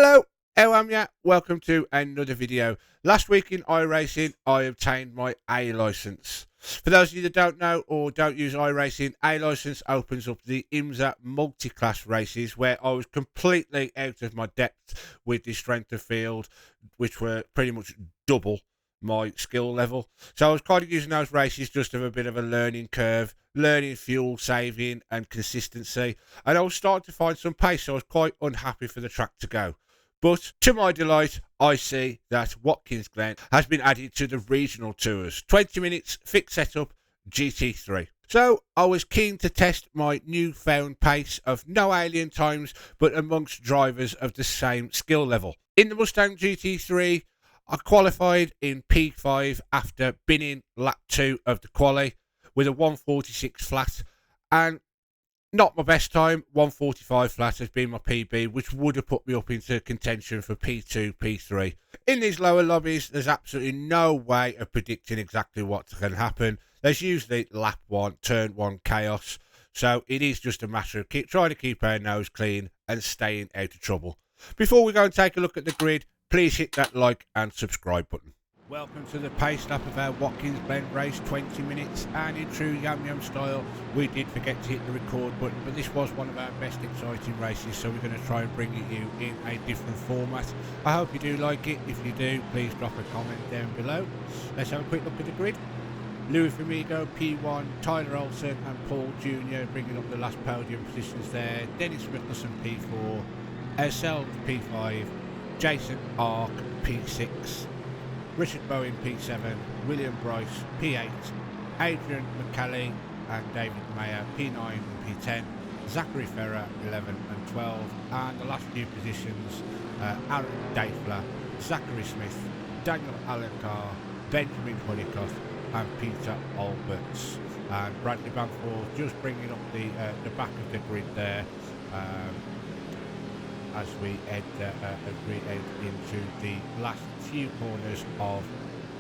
Hello, how am ya? Welcome to another video. Last week in iRacing, I obtained my A license. For those of you that don't know or don't use iRacing, A license opens up the IMSA multi-class races where I was completely out of my depth with the strength of field, which were pretty much double my skill level. So I was kind of using those races just as a bit of a learning curve, learning fuel saving and consistency, and I was starting to find some pace, so I was quite unhappy for the track to go. But to my delight, I see that Watkins Glen has been added to the regional tours. 20 minutes, fixed setup, GT3. So I was keen to test my newfound pace of no alien times, but amongst drivers of the same skill level. In the Mustang GT3, I qualified in P5 after binning lap 2 of the quali with a 146 flat, and not my best time. 145 flat has been my PB, which would have put me up into contention for P2, P3. In these lower lobbies, there's absolutely no way of predicting exactly what can happen. There's usually lap 1, turn 1 chaos, so it is just a matter of trying to keep our nose clean and staying out of trouble. Before we go and take a look at the grid, please hit that like and subscribe button. Welcome to the pace lap of our Watkins Glen race, 20 minutes, and in true Yum Yum style, we did forget to hit the record button, but this was one of our best exciting races, so we're going to try and bring it you in a different format. I hope you do like it. If you do, please drop a comment down below. Let's have a quick look at the grid. Louis Famigo, P1, Tyler Olsen and Paul Jr. bringing up the last podium positions there. Dennis Mickelson, P4, ourselves, P5, Jason Ark, P6, Richard Bowen, P7, William Bryce, P8, Adrian McCallie and David Mayer, P9 and P10, Zachary Ferrer, 11 and 12, and the last few positions, Aaron Dayfler, Zachary Smith, Daniel Alencar, Benjamin Honeycutt and Peter Alberts, and Bradley Bamford just bringing up the back of the grid there, as we head into the last few corners of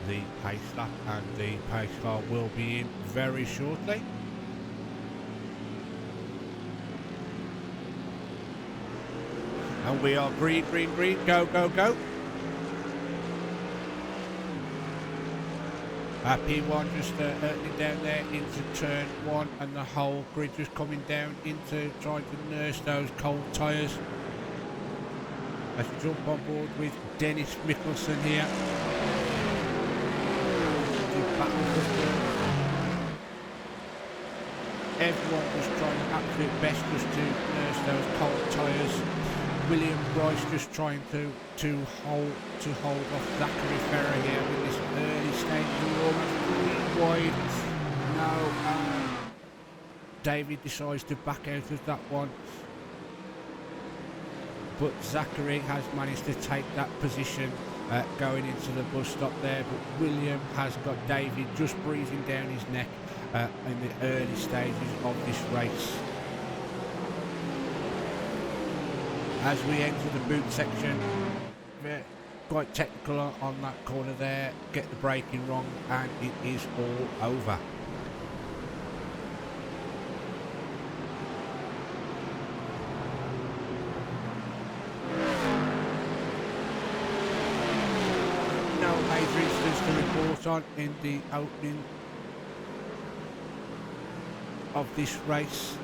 the pace lap, and the pace car will be in very shortly. And we are green, green, green, go, go, go. P1 just hurtling down there into turn 1, and the whole grid just coming down into trying to nurse those cold tyres. Let's jump on board with Dennis Mickelson here. Everyone was trying absolute best just to nurse those cold tyres. William Bryce just trying to hold off Zachary Ferrer here in this early stage. Almost wide. No, David decides to back out of that one. But Zachary has managed to take that position going into the bus stop there, but William has got David just breathing down his neck in the early stages of this race. As we enter the boot section, quite technical on that corner there, get the braking wrong and it is all over. To report on in the opening of this race.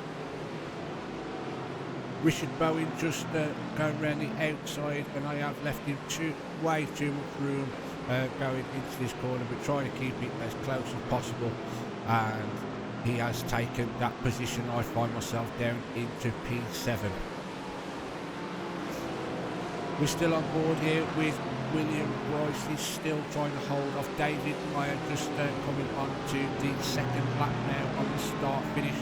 Richard Bowen just going around the outside, and I have left him way too much room going into this corner, but trying to keep it as close as possible, and he has taken that position. I find myself down into P7. We're still on board here with William Bryce. He's still trying to hold off David Meyer, just coming on to the second lap now on the start finish.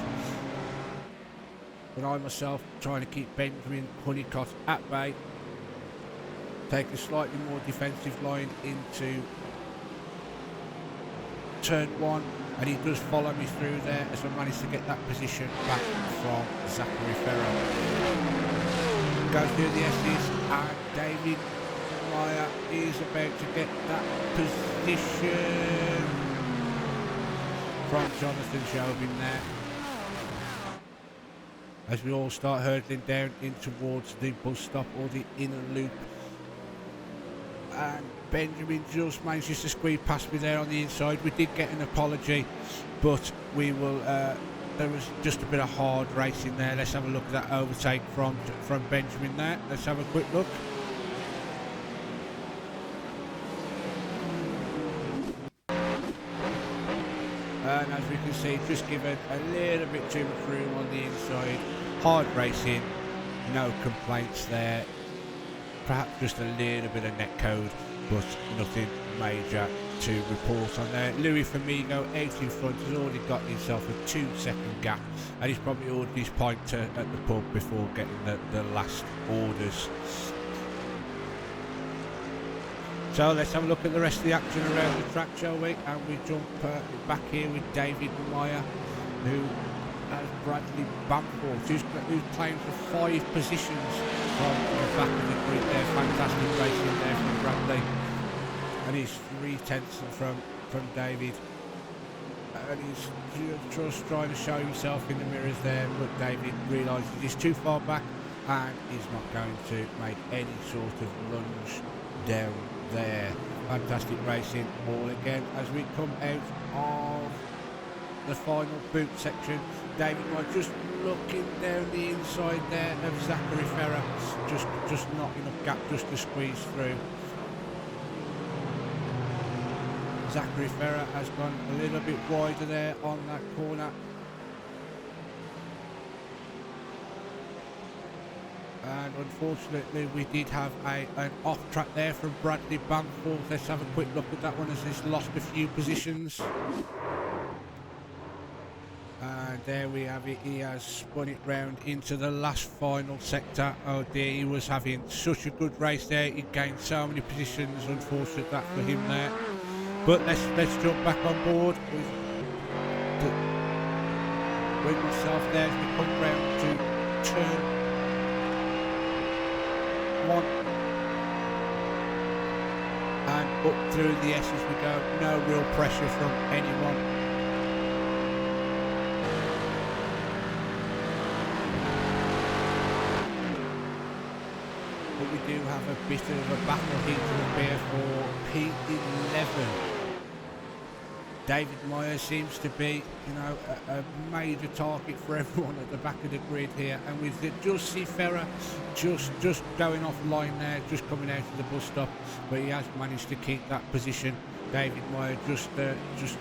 And I myself trying to keep Benjamin Honeycutt at bay. Take a slightly more defensive line into turn 1, and he does follow me through there as I manage to get that position back from Zachary Ferrer. Goes through the S's, and David Meyer is about to get that position from Jonathan Jobin there. as we all start hurtling down in towards the bus stop or the inner loop. And Benjamin just manages to squeeze past me there on the inside. We did get an apology, but we will there was just a bit of hard racing there. Let's have a look at that overtake from Benjamin there. Let's have a quick look. And as we can see, just given a little bit too much room on the inside. Hard racing, no complaints there. Perhaps just a little bit of netcode, but nothing major to report on there. Louis Famigo out in front has already got himself a 2-second gap, and he's probably ordered his pint at the pub before getting the last orders. So let's have a look at the rest of the action around the track, shall we? And we jump back here with David Meyer, who has Bradley Bamford, who's playing for 5 positions from the back of the grid there. Fantastic racing there from Bradley. And he's 3/10 from David. And he's just trying to show himself in the mirrors there, but David realises he's too far back and he's not going to make any sort of lunge down there. Fantastic racing all again as we come out of the final boot section. David White just looking down the inside there of Zachary Ferrer, just not enough gap just to squeeze through. Zachary Ferrer has gone a little bit wider there on that corner. And unfortunately we did have an off track there from Bradley Bamford. Let's have a quick look at that one as he's lost a few positions. And there we have it, he has spun it round into the last final sector. Oh dear, he was having such a good race there, he gained so many positions. Unfortunate that for him there. But let's jump back on board with myself there as we come round to turn 1 and up through the S as we go. No real pressure from anyone. But we do have a bit of a battle here to prepare for P11. David Meyer seems to be, you know, a major target for everyone at the back of the grid here, and with just see Ferrer just going offline there, just coming out of the bus stop, but he has managed to keep that position. David Meyer just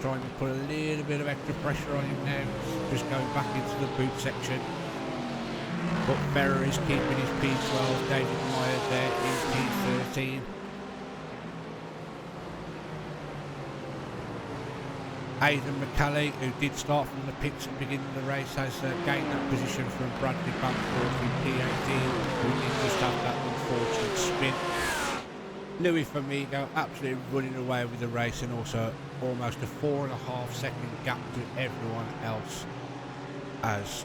trying to put a little bit of extra pressure on him now, just going back into the boot section. But Ferrer is keeping his P12, David Meyer there in P13. Aidan McCallie, who did start from the pits at the beginning of the race, has gained that position from Bradley Bamford in P18, who did just have that unfortunate spin. Louis Famigo absolutely running away with the race, and also almost a 4.5 second gap to everyone else as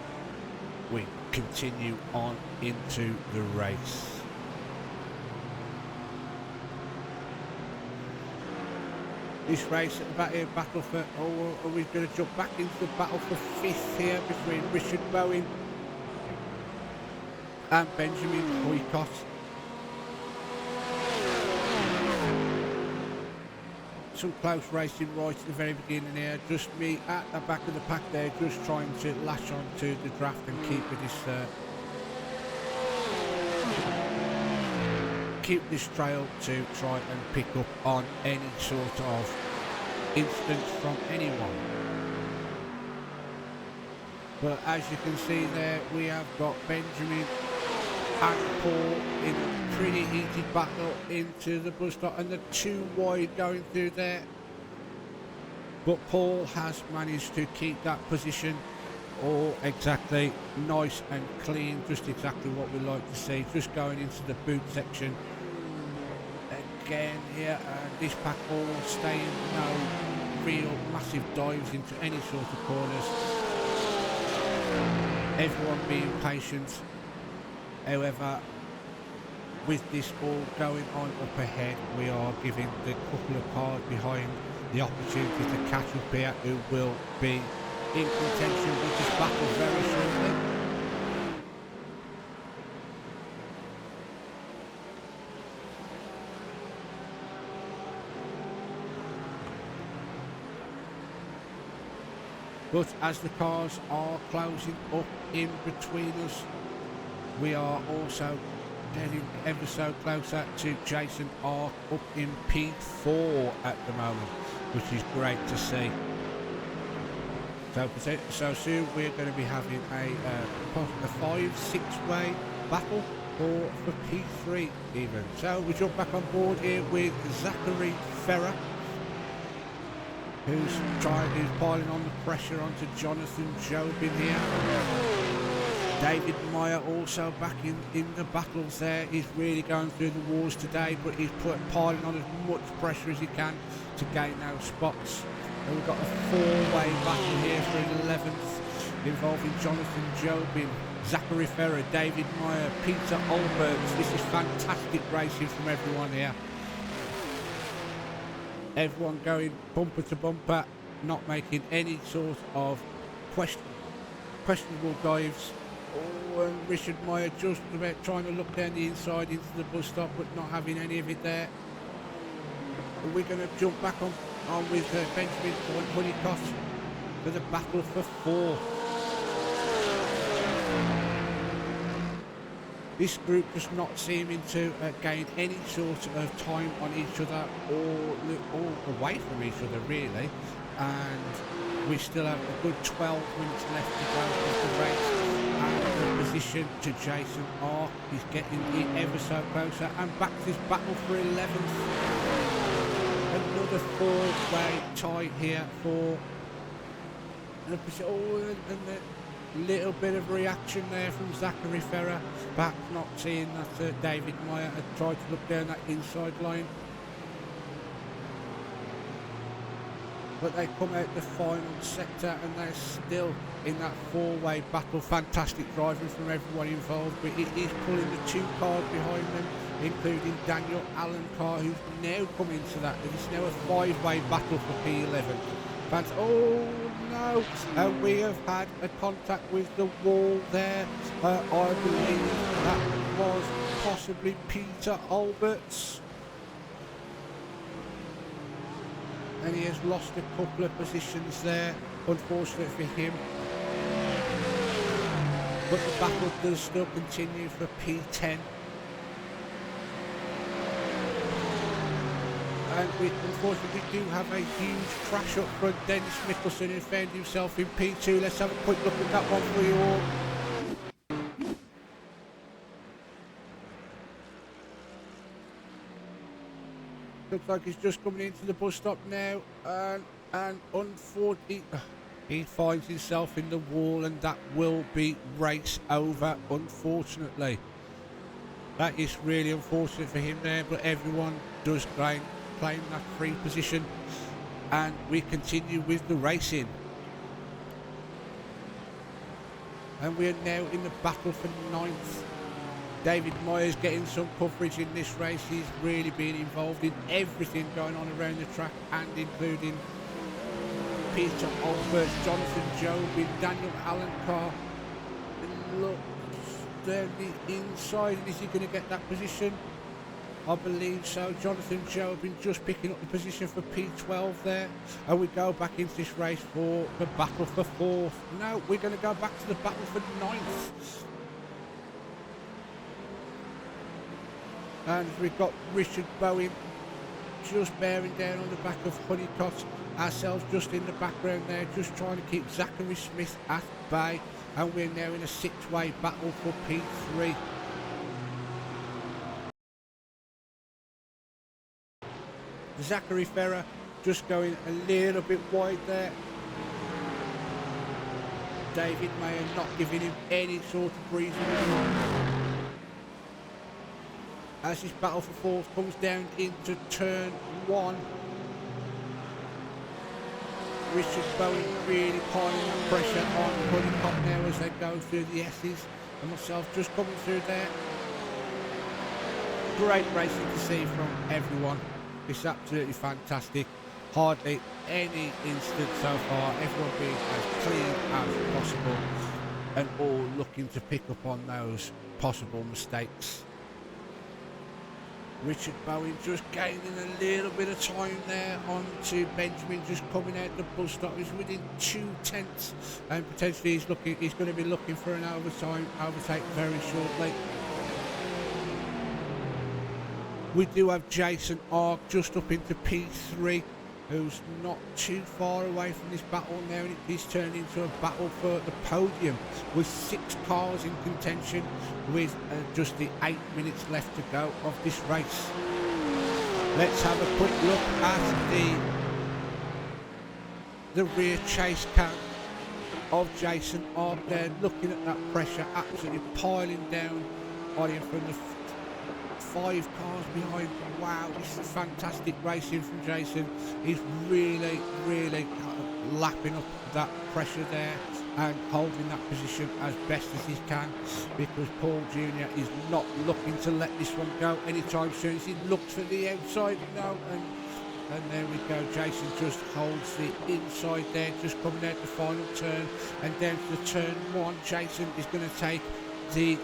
we continue on into the race. This race at the battle for, or are we going to jump back into the battle for 5th here between Richard Bowen and Benjamin Boycott? Some close racing right at the very beginning here. Just me at the back of the pack there, just trying to latch on to the draft and keep this trail to try and pick up on any sort of instance from anyone. But as you can see there, we have got Benjamin and Paul in a pretty heated battle into the bus stop, and the 2 wide going through there. But Paul has managed to keep that position all exactly nice and clean, just exactly what we like to see. Just going into the boot section again here, and this pack all staying, no real massive dives into any sort of corners. Everyone being patient. However, with this all going on up ahead, we are giving the couple of cars behind the opportunity to catch up here, who will be in contention with this battle very shortly. But as the cars are closing up in between us, we are also getting ever so closer to Jason Ark up in P4 at the moment, which is great to see. So soon we're going to be having a 5-6 way battle for P3 even. So we jump back on board here with Zachary Ferrer, who's piling on the pressure onto Jonathan Jobin here. David Meyer also back in the battles there. He's really going through the wars today, but he's piling on as much pressure as he can to gain those spots. And we've got a 4-way battle here for 11th, involving Jonathan Jobin, Zachary Ferrer, David Meyer, Peter Alberts. This is fantastic racing from everyone here. Everyone going bumper to bumper, not making any sort of questionable dives. Oh, and Richard Meyer just about trying to look down the inside into the bus stop, but not having any of it there. And we're going to jump back on with Benjamin Honeycott for the battle for 4. This group just not seeming to gain any sort of time on each other or away from each other really, and we still have a good 12 minutes left to go of the race. And the position to Jason Ark, he's getting in ever so closer, and back to this battle for 11th. Another 4-way tie here for and a little bit of reaction there from Zachary Ferrer, perhaps not seeing that David Meyer had tried to look down that inside line. But they come out the final sector and they're still in that 4-way battle. Fantastic driving from everyone involved, but it is pulling the 2 cars behind them, including Daniel Allen car, who's now come into that. It's now a 5-way battle for P11. Oh no, and we have had a contact with the wall there. I believe that was possibly Peter Alberts. And he has lost a couple of positions there, unfortunate for him. But the battle does still continue for P10. And unfortunately we do have a huge crash up front. Dennis Mickelson, who found himself in P2. Let's have a quick look at that one for you all. Looks like he's just coming into the bus stop now, and unfortunately he finds himself in the wall, and that will be race over, unfortunately. That is really unfortunate for him there, but everyone does claim that free position, and we continue with the racing. And we are now in the battle for 9th. David Meyer's getting some coverage in this race. He's really been involved in everything going on around the track, and including Peter Alberts, Jonathan Jobin, Daniel Allen car. And look down the inside, is he going to get that position? I believe so. Jonathan Jobin just picking up the position for P12 there, and we go back into this race for the battle for 4th. No, we're going to go back to the battle for 9th. And we've got Richard Bowen just bearing down on the back of Honeycott. Ourselves just in the background there, just trying to keep Zachary Smith at bay. And we're now in a 6-way battle for P3. Zachary Ferrer just going a little bit wide there. David Meyer not giving him any sort of breathing room. As this battle for 4th comes down into turn 1. Richard Bowen really piling that pressure on Honeycott now as they go through the S's, and myself just coming through there. Great racing to see from everyone. It's absolutely fantastic. Hardly any incident so far. Everyone being as clean as possible, and all looking to pick up on those possible mistakes. Richard Bowen just gaining a little bit of time there onto Benjamin, just coming out the bus stop. He's within 2/10, and potentially he's going to be looking for an overtake very shortly. We do have Jason Ark just up into P3, who's not too far away from this battle now, and it's turned into a battle for the podium with 6 cars in contention with just the 8 minutes left to go of this race. Let's have a quick look at the rear chase cam of Jason Ark there, looking at that pressure absolutely piling down on him from the 5 cars behind. Wow, this is fantastic racing from Jason. He's really lapping up that pressure there and holding that position as best as he can, because Paul Jr. is not looking to let this one go anytime soon. He looks for the outside now, and there we go. Jason just holds the inside there, just coming out the final turn, and down to the turn 1. Jason is going to take the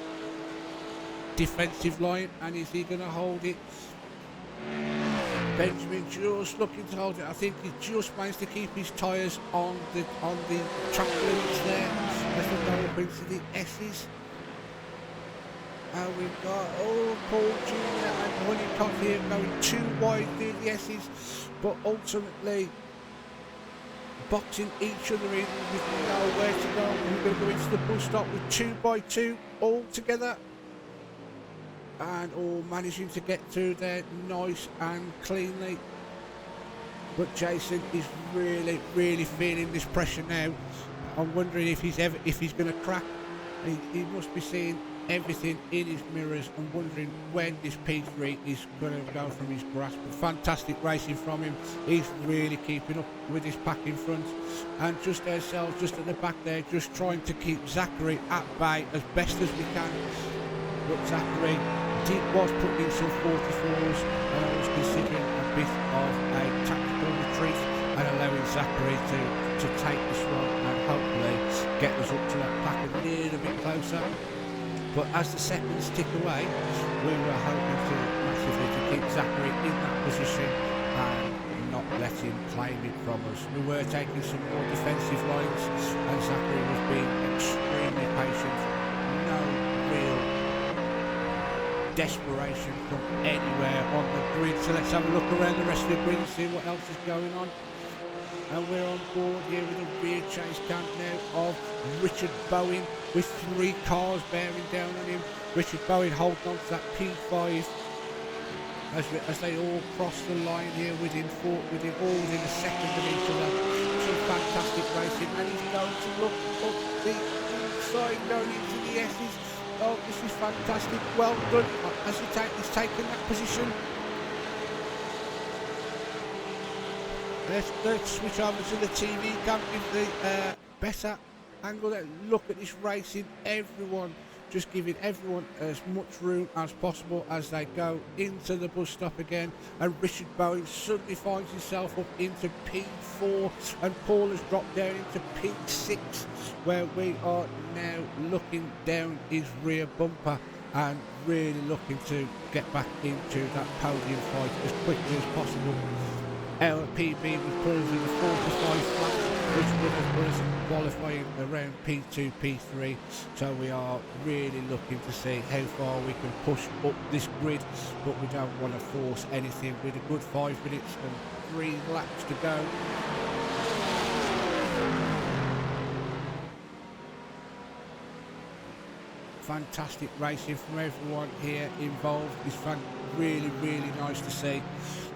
defensive line, and is he going to hold it? Benjamin just looking to hold it. I think he just managed to keep his tyres on the track limits there as we go up into the S's. And we've got Paul Jr. and Honeycomb here going too wide through the S's, but ultimately boxing each other in with nowhere to go. We're going to go into the bus stop with 2x2 all together, and all managing to get through there nice and cleanly. But Jason is really feeling this pressure now. I'm wondering if he's going to crack. He must be seeing everything in his mirrors and wondering when this P3 is going to go from his grasp. But fantastic racing from him. He's really keeping up with his pack in front, and just ourselves just at the back there, just trying to keep Zachary at bay as best as we can. But Zachary was putting in some 44s, and I was considering a bit of a tactical retreat and allowing Zachary to take this one and hopefully get us up to that pack a little bit closer. But as the seconds tick away, we were hoping to massively to keep Zachary in that position and not let him claim it from us. We were taking some more defensive lines, and Zachary was being extremely patient. No real desperation from anywhere on the grid. So let's have a look around the rest of the grid and see what else is going on. And we're on board here with a rear chase cam now of Richard Bowen with 3 cars bearing down on him. Richard Bowen holding on to that P5 as they all cross the line here within a second of each other. Some fantastic racing, and he's going to look up the inside going into the S's. Oh, this is fantastic. Well done as he's taken that position. Let's switch over to the TV cam, give the better angle. Look at this racing. Everyone, just giving everyone as much room as possible as they go into the bus stop again. And Richard Bowen suddenly finds himself up into P4, and Paul has dropped down into P6, where we are now looking down his rear bumper and really looking to get back into that podium fight as quickly as possible. Our PB was put us in the 45 flat, which would have put us qualifying around P2, P3. So we are really looking to see how far we can push up this grid, but we don't want to force anything with a good 5 minutes and 3 laps to go. Fantastic racing from everyone here involved. It's really nice to see.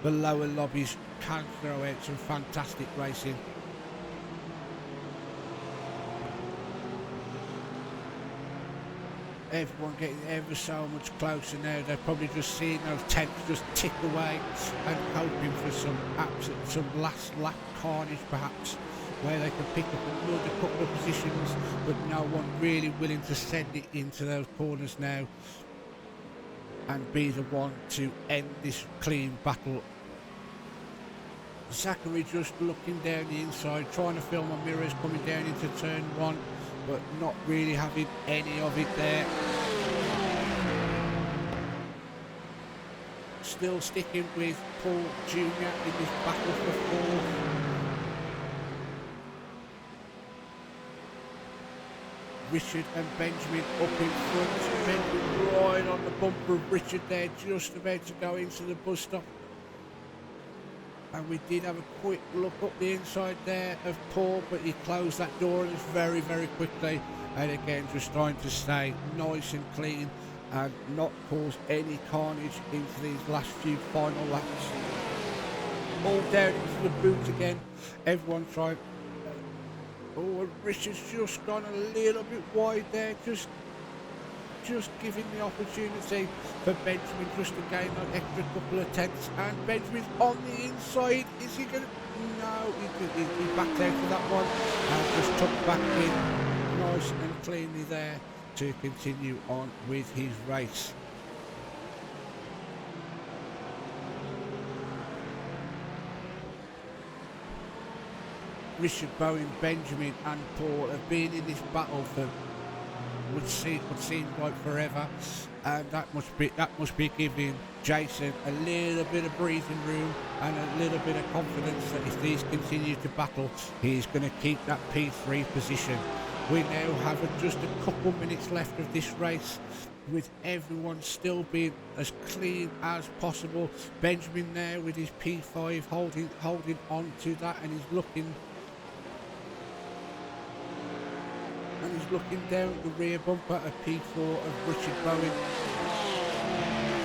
The lower lobbies can throw out some fantastic racing. Everyone getting ever so much closer now. They're probably just seeing those temps just tick away and hoping for some last lap carnage perhaps, where they can pick up another couple of positions, but no one really willing to send it into those corners now and be the one to end this clean battle. Zachary just looking down the inside, trying to film on mirrors coming down into turn 1, but not really having any of it there. still sticking with Paul Jr. in this battle for fourth. Richard and Benjamin up in front. Benjamin right on the bumper of Richard there, just about to go into the bus stop. And we did have a quick look up the inside there of Paul, but he closed that door on us very, very quickly. And again, just trying to stay nice and clean and not cause any carnage into these last few final laps. All down into the boot again. Everyone trying. Oh, Richard's just gone a little bit wide there, just giving the opportunity for Benjamin just to gain an extra couple of tenths. And Benjamin's on the inside. Is he going to? No, he backed out of that one and just tucked back in nice and cleanly there to continue on with his race. Richard Bowen, Benjamin and Paul have been in this battle for would seem like forever, and that must be giving Jason a little bit of breathing room and a little bit of confidence that if these continue to battle, he's going to keep that P3 position. We now have just a couple minutes left of this race, with everyone still being as clean as possible. Benjamin there with his P5 holding on to that, and he's looking down the rear bumper of P4 of Richard Bowen.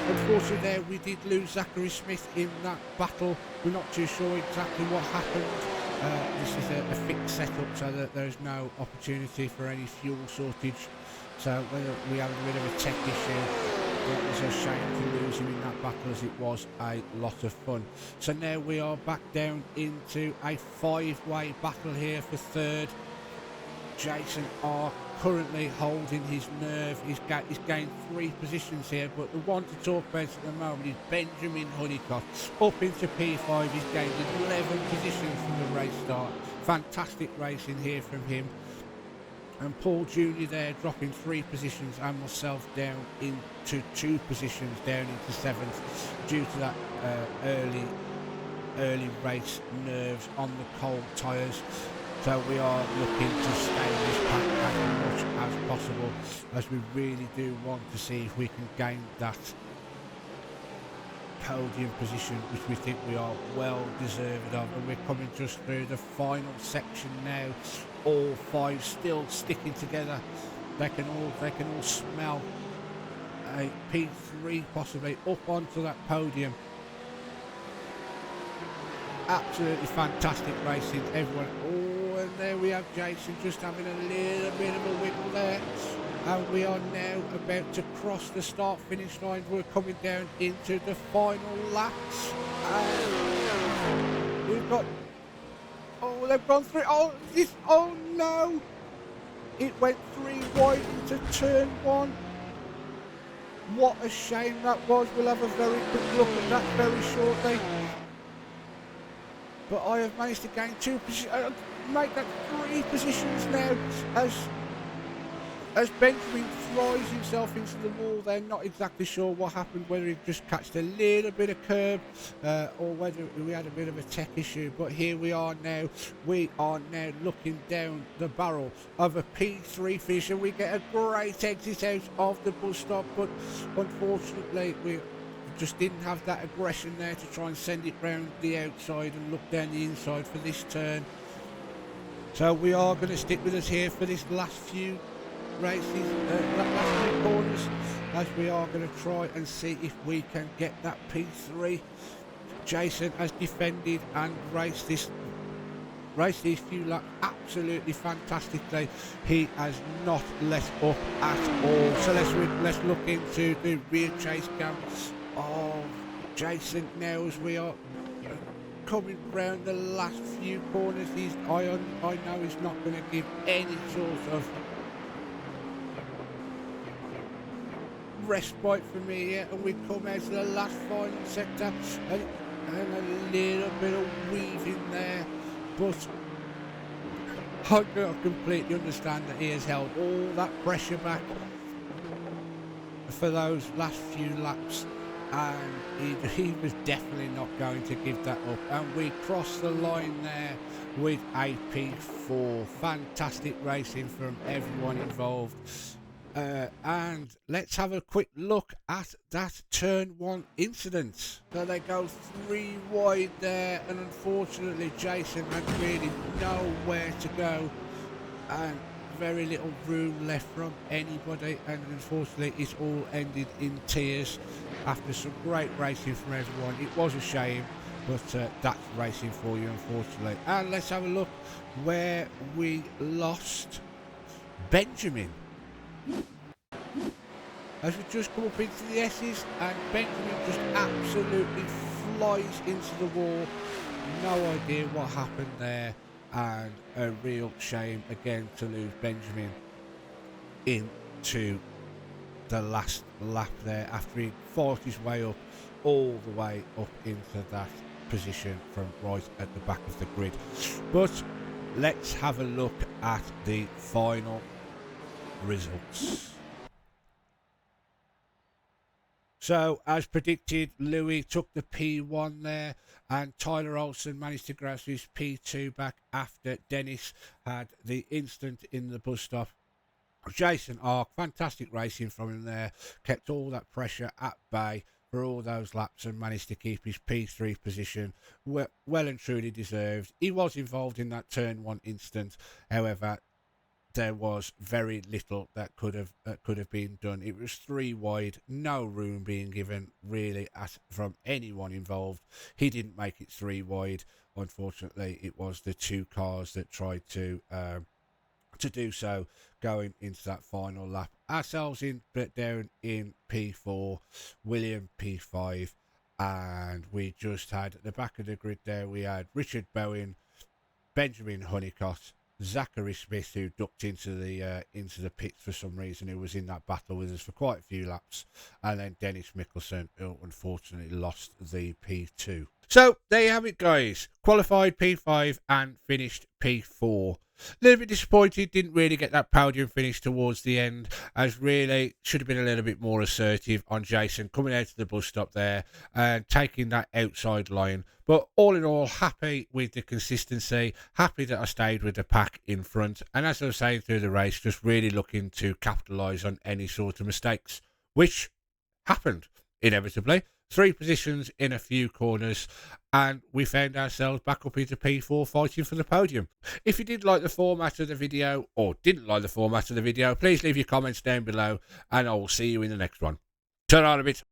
Unfortunately there we did lose Zachary Smith in that battle. We're not too sure exactly what happened. This is a fixed setup so that there's no opportunity for any fuel shortage. So we had a bit of a tech issue. It was a shame to lose him in that battle, as it was a lot of fun. So now we are back down into a five-way battle here for third. Jason are currently holding his nerve. He's gained 3 positions here, but the one to talk about at the moment is Benjamin Honeycutt. Up into P5, he's gained 11 positions from the race start. Fantastic racing here from him. And Paul Jr. there dropping 3 positions, and myself down into 2 positions, down into 7th, due to that early race nerves on the cold tyres. So we are looking to stay in this pack as much as possible, as we really do want to see if we can gain that podium position, which we think we are well deserved of. And we're coming just through the final section now. All 5 still sticking together. They can all smell a P3 possibly up onto that podium. Absolutely fantastic racing, everyone. Oh, and there we have Jason just having a little bit of a wiggle there. And we are now about to cross the start-finish line. We're coming down into the final laps. And we've got... Oh, they've gone through... Oh, no! It went 3 wide into turn 1. What a shame that was. We'll have a very quick look at that very shortly. But I have managed to gain 2 positions, make that 3 positions now, as Benjamin throws himself into the wall. They're not exactly sure what happened, whether he just catched a little bit of curb or whether we had a bit of a tech issue. But here we are now. We are now looking down the barrel of a P3 finish, and we get a great exit out of the bus stop. But unfortunately, we just didn't have that aggression there to try and send it round the outside and look down the inside for this turn. So we are going to stick with us here for this last few races, last few corners, as we are going to try and see if we can get that P3. Jason has defended and raced these few laps absolutely fantastically. He has not let up at all. So let's look into the rear chase cam of Jason now, as we are coming round the last few corners. I know he's not going to give any sort of respite for me here, and we come out to the last final sector, and a little bit of weaving there, but I completely understand that he has held all that pressure back for those last few laps, and he was definitely not going to give that up, and we crossed the line there with a P4. Fantastic racing from everyone involved. And let's have a quick look at that turn one incident. So they go 3 wide there, and unfortunately Jason had really nowhere to go and very little room left from anybody, and unfortunately it all ended in tears after some great racing from everyone. It was a shame, but that's racing for you, unfortunately. And let's have a look where we lost Benjamin. As we just come up into the S's, and Benjamin just absolutely flies into the wall. No idea what happened there, and a real shame again to lose Benjamin into the last lap there after he fought his way up all the way up into that position from right at the back of the grid. But let's have a look at the final results. So, as predicted, Louis took the P1 there, and Tyler Olsen managed to grab his P2 back after Dennis had the instant in the bus stop. Jason Ark, fantastic racing from him there, kept all that pressure at bay for all those laps and managed to keep his P3 position well and truly deserved. He was involved in that turn one instant, however, there was very little that could have been done. It was 3 wide, no room being given really from anyone involved. He didn't make it 3 wide. Unfortunately, it was the 2 cars that tried to do so going into that final lap. Ourselves in down in P4, William P5, and we just had at the back of the grid there, we had Richard Bowen, Benjamin Honeycott, Zachary Smith, who ducked into the pits for some reason, who was in that battle with us for quite a few laps, and then Dennis Mickelson, who unfortunately lost the P2. So there you have it, guys. Qualified P5 and finished P4. A little bit disappointed, didn't really get that podium finish towards the end, as really should have been a little bit more assertive on Jason coming out of the bus stop there and taking that outside line. But all in all, happy with the consistency, happy that I stayed with the pack in front, and as I was saying through the race, just really looking to capitalise on any sort of mistakes, which happened inevitably. 3 positions in a few corners, and we found ourselves back up into P4 fighting for the podium. If you did like the format of the video or didn't like the format of the video, please leave your comments down below, and I will see you in the next one. Turn on a bit.